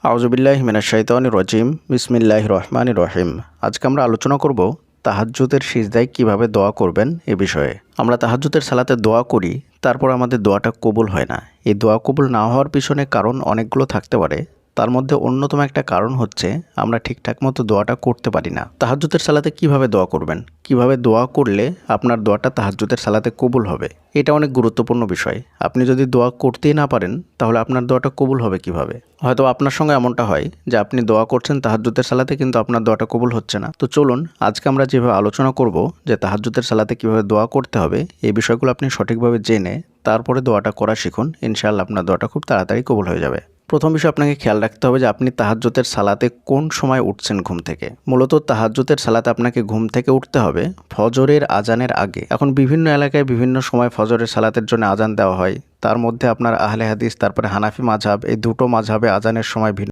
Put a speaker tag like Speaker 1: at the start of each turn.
Speaker 1: আউযুবিল্লাহি মিনাশ শাইতানির রাজিম বিসমিল্লাহির রহমানির রহিম। আজকে আমরা আলোচনা করব তাহাজ্জুদের সিজদায় কিভাবে দোয়া করবেন এ বিষয়ে। আমরা তাহাজ্জুদের সালাতে দোয়া করি, তারপর আমাদের দোয়াটা কবুল হয় না। এই দোয়া কবুল না হওয়ার পিছনে কারণ অনেকগুলো থাকতে পারে। তার মধ্যে অন্যতম একটা কারণ হচ্ছে আমরা ঠিকঠাক মতো দোয়াটা করতে পারি না। তাহাজ্জুদের সালাতে কিভাবে দোয়া করবেন, কিভাবে দোয়া করলে আপনার দোয়াটা তাহাজ্জুদের সালাতে কবুল হবে, এটা অনেক গুরুত্বপূর্ণ বিষয়। আপনি যদি দোয়া করতেই না পারেন তাহলে আপনার দোয়াটা কবুল হবে কিভাবে? হয়তো আপনার সঙ্গে এমনটা হয় যে আপনি দোয়া করছেন তাহাজ্জুদের সালাতে, কিন্তু আপনার দোয়াটা কবুল হচ্ছে না। তো চলুন আজকে আমরা যেভাবে আলোচনা করব যে তাহাজ্জুদের সালাতে কিভাবে দোয়া করতে হবে, এই বিষয়গুলো আপনি সঠিকভাবে জেনে তারপরে দোয়াটা করা শিখুন। ইনশাআল্লাহ আপনার দোয়াটা খুব তাড়াতাড়ি কবুল হয়ে যাবে। প্রথম বিষয়, আপনাকে খেয়াল রাখতে হবে যে আপনি তাহাজ্জুদের সালাতে কোন সময় উঠছেন ঘুম থেকে। মূলত তাহাজ্জুদের সালাতে আপনাকে ঘুম থেকে উঠতে হবে ফজরের আজানের আগে। এখন বিভিন্ন এলাকায় বিভিন্ন সময় ফজরের সালাতের জন্য আজান দেওয়া হয়। তার মধ্যে আপনার আহলে হাদিস তারপরে হানাফি মাযহাব, এই দুটো মাযহাবে আজানের সময় ভিন্ন।